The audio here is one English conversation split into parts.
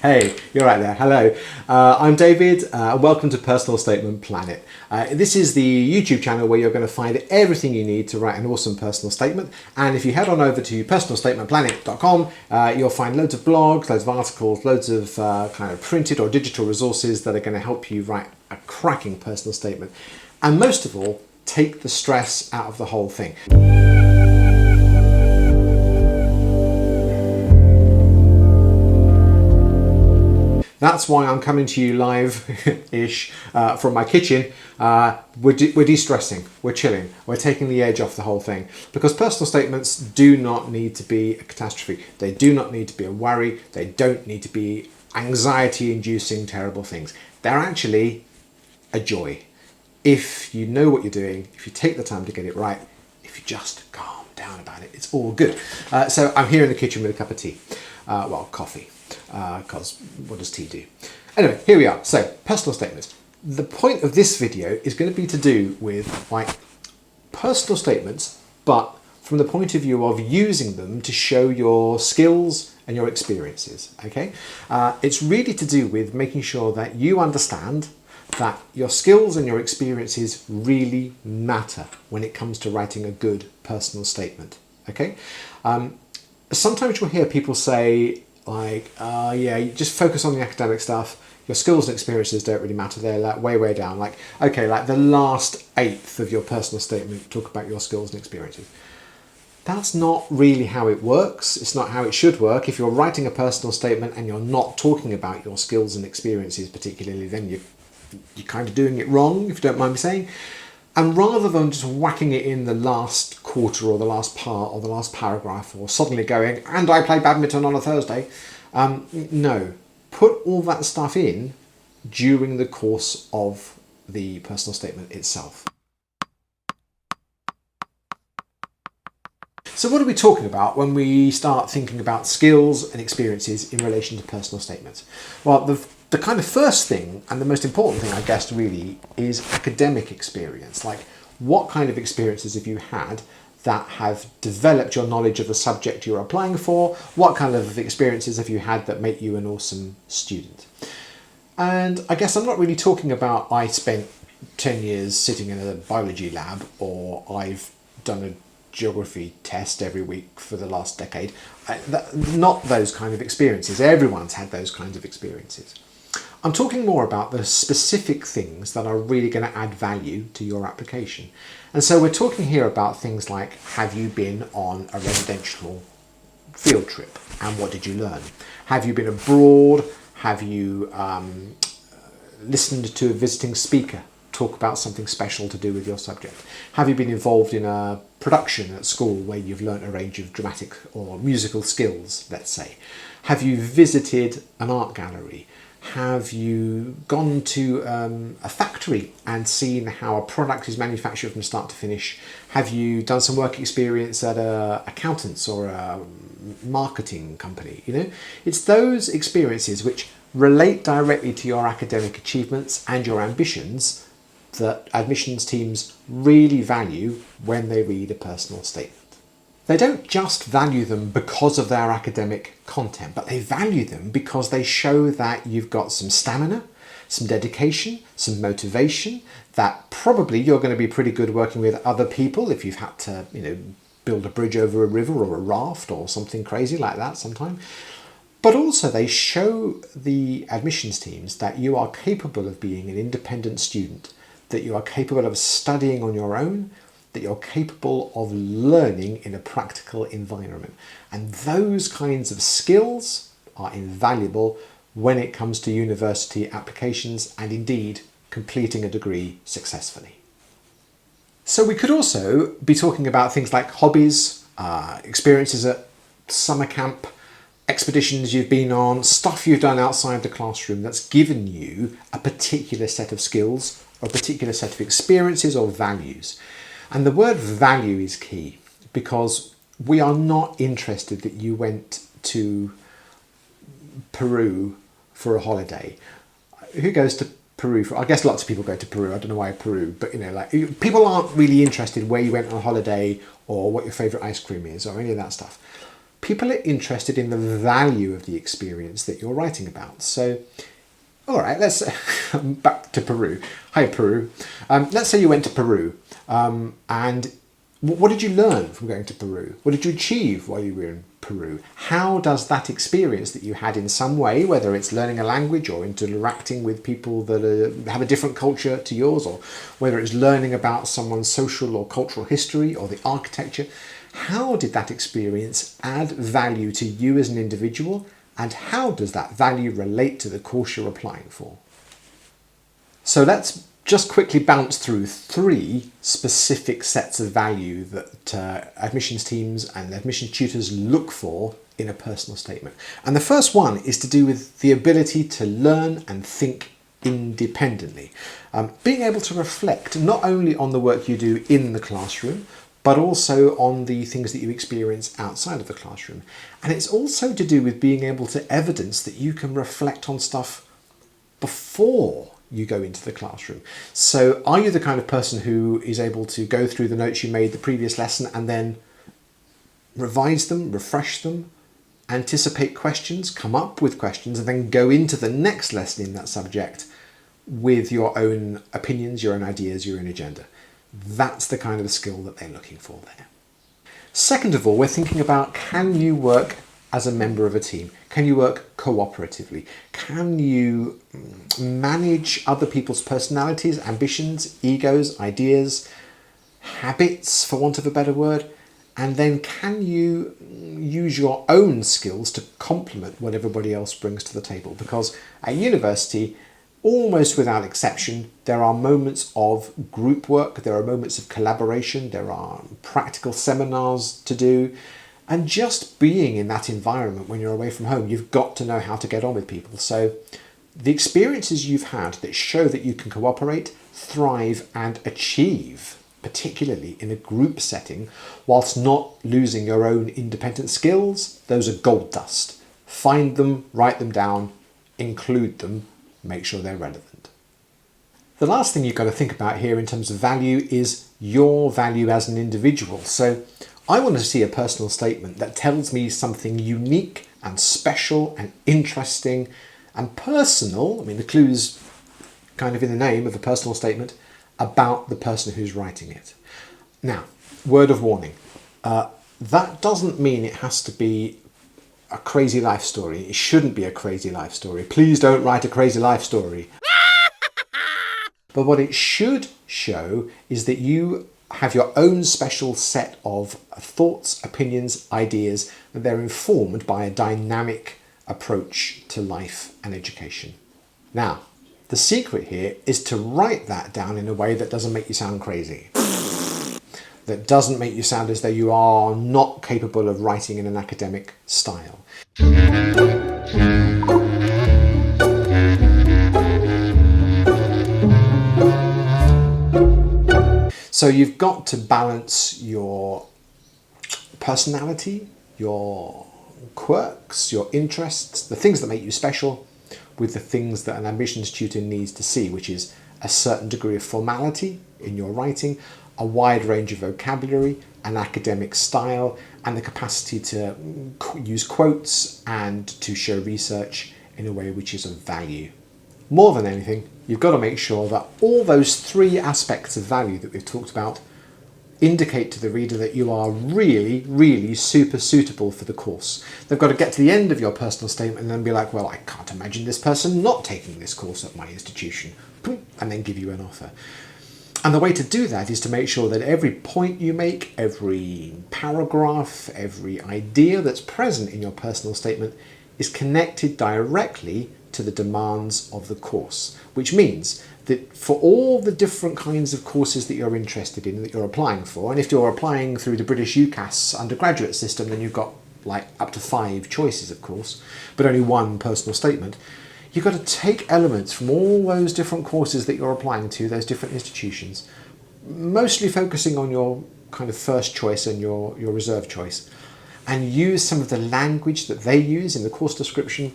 Hey, you're right there. Hello. I'm David. Welcome to Personal Statement Planet. This is the YouTube channel where you're going to find everything you need to write an awesome personal statement. And if you head on over to personalstatementplanet.com, you'll find loads of blogs, loads of articles, loads of kind of printed or digital resources that are going to help you write a cracking personal statement. And most of all, take the stress out of the whole thing. That's why I'm coming to you live-ish from my kitchen. We're de-stressing, we're chilling, we're taking the edge off the whole thing. Because personal statements do not need to be a catastrophe. They do not need to be a worry. They don't need to be anxiety-inducing terrible things. They're actually a joy. If you know what you're doing, if you take the time to get it right, if you just calm down about it, it's all good. So I'm here in the kitchen with a cup of tea, well, coffee. Because what does tea do? Anyway, here we are. So, personal statements. The point of this video is going to be to do with like personal statements, but from the point of view of using them to show your skills and your experiences. Okay, it's really to do with making sure that you understand that your skills and your experiences really matter when it comes to writing a good personal statement. Okay, sometimes you'll hear people say, like, yeah, you just focus on the academic stuff. Your skills and experiences don't really matter. They're like way down. Like, okay, like the last eighth of your personal statement, talk about your skills and experiences. That's not really how it works. It's not how it should work. If you're writing a personal statement and you're not talking about your skills and experiences particularly, then you're kind of doing it wrong, if you don't mind me saying. And rather than just whacking it in the last quarter or the last part or the last paragraph or suddenly going, and I play badminton on a Thursday, no. Put all that stuff in during the course of the personal statement itself. So what are we talking about when we start thinking about skills and experiences in relation to personal statements? Well, the kind of first thing and the most important thing, I guess, really is academic experience. Like, what kind of experiences have you had that have developed your knowledge of the subject you're applying for? What kind of experiences have you had that make you an awesome student? And I guess I'm not really talking about I spent 10 years sitting in a biology lab, or I've done a geography test every week for the last decade. Not those kind of experiences. Everyone's had those kinds of experiences. I'm talking more about the specific things that are really going to add value to your application. And so we're talking here about things like, have you been on a residential field trip and what did you learn? Have you been abroad? Have you listened to a visiting speaker talk about something special to do with your subject? Have you been involved in a production at school where you've learnt a range of dramatic or musical skills, let's say? Have you visited an art gallery? Have you gone to a factory and seen how a product is manufactured from start to finish? Have you done some work experience at an accountant's or a marketing company? You know, it's those experiences which relate directly to your academic achievements and your ambitions that admissions teams really value when they read a personal statement. They don't just value them because of their academic content, but they value them because they show that you've got some stamina, some dedication, some motivation, that probably you're going to be pretty good working with other people if you've had to, you know, build a bridge over a river or a raft or something crazy like that sometime. But also they show the admissions teams that you are capable of being an independent student, that you are capable of studying on your own, that you're capable of learning in a practical environment. And those kinds of skills are invaluable when it comes to university applications and indeed completing a degree successfully. So we could also be talking about things like hobbies, experiences at summer camp, expeditions you've been on, stuff you've done outside the classroom that's given you a particular set of skills or a particular set of experiences or values. And the word value is key, because we are not interested that you went to Peru for a holiday. Who goes to Peru for? I guess lots of people go to Peru. I don't know why Peru, but you know, like, people aren't really interested where you went on holiday or what your favourite ice cream is or any of that stuff. people are interested in the value of the experience that you're writing about. So, all right, let's back to Peru. Hi, Peru. Let's say you went to Peru, and what did you learn from going to Peru? What did you achieve while you were in Peru? How does that experience that you had in some way, whether it's learning a language or interacting with people that have a different culture to yours, or whether it's learning about someone's social or cultural history or the architecture, how did that experience add value to you as an individual, and how does that value relate to the course you're applying for? So let's just quickly bounce through 3 specific sets of value that admissions teams and admissions tutors look for in a personal statement. And the first one is to do with the ability to learn and think independently. Being able to reflect not only on the work you do in the classroom, but also on the things that you experience outside of the classroom. And it's also to do with being able to evidence that you can reflect on stuff before you go into the classroom. So are you the kind of person who is able to go through the notes you made the previous lesson and then revise them, refresh them, anticipate questions, come up with questions, and then go into the next lesson in that subject with your own opinions, your own ideas, your own agenda? That's the kind of skill that they're looking for there. Second of all, we're thinking about, can you work as a member of a team? Can you work cooperatively? Can you manage other people's personalities, ambitions, egos, ideas, habits, for want of a better word? And then can you use your own skills to complement what everybody else brings to the table? Because at university, almost without exception, there are moments of group work, there are moments of collaboration, there are practical seminars to do. And just being in that environment when you're away from home, you've got to know how to get on with people. So the experiences you've had that show that you can cooperate, thrive and achieve, particularly in a group setting, whilst not losing your own independent skills, those are gold dust. Find them, write them down, include them, make sure they're relevant. The last thing you've got to think about here in terms of value is your value as an individual. So I want to see a personal statement that tells me something unique and special and interesting and personal. I mean, the clue's kind of in the name of a personal statement about the person who's writing it. Now, word of warning. That doesn't mean it has to be a crazy life story. It shouldn't be a crazy life story. Please don't write a crazy life story. But what it should show is that you have your own special set of thoughts, opinions, ideas, and they're informed by a dynamic approach to life and education. Now, the secret here is to write that down in a way that doesn't make you sound crazy. That doesn't make you sound as though you are not capable of writing in an academic style. So you've got to balance your personality, your quirks, your interests, the things that make you special, with the things that an admissions tutor needs to see, which is a certain degree of formality in your writing, a wide range of vocabulary, an academic style, and the capacity to use quotes and to show research in a way which is of value. More than anything, you've got to make sure that all those 3 aspects of value that we've talked about indicate to the reader that you are really, really super suitable for the course. They've got to get to the end of your personal statement and then be like, well, I can't imagine this person not taking this course at my institution, and then give you an offer. And the way to do that is to make sure that every point you make, every paragraph, every idea that's present in your personal statement is connected directly to the demands of the course, which means that for all the different kinds of courses that you're interested in, that you're applying for, and if you're applying through the British UCAS undergraduate system, then you've got like up to 5 choices, of course, but only 1 personal statement. You've got to take elements from all those different courses that you're applying to, those different institutions, mostly focusing on your kind of first choice and your reserve choice, and use some of the language that they use in the course description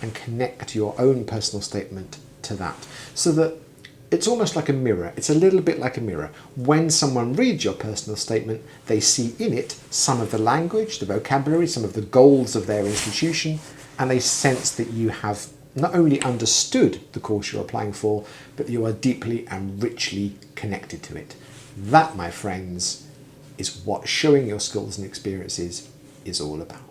and connect your own personal statement to that, so that it's almost like a mirror. It's a little bit like a mirror. When someone reads your personal statement, they see in it some of the language, the vocabulary, some of the goals of their institution, and they sense that you have not only understood the course you're applying for, but you are deeply and richly connected to it. That, my friends, is what showing your skills and experiences is all about.